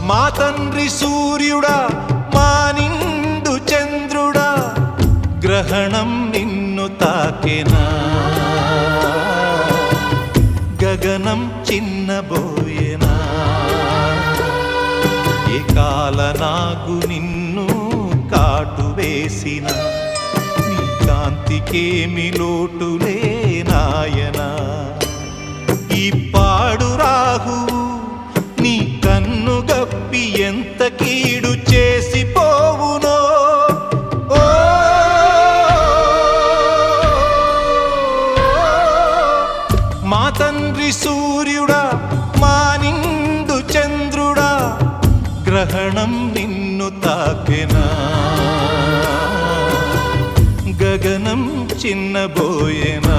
మా తండ్రి సూర్యుడా మా నిండు చంద్రుడా గ్రహణం నిన్ను తాకెనా గగనం చిన్నబోయేనా ఏ కాలనాగు నిన్ను కాటు వేసిన నీ కాంతికేమి లోటులే నాయనా ఈ పాడు రాహువు నీ కన్ను గప్పి ఎంత కీడు చేసిపోవునో మా తండ్రి సూర్యుడా మా నిండు చంద్రుడా గ్రహణం నిన్ను తాకెనా గగనం చిన్నబోయేనా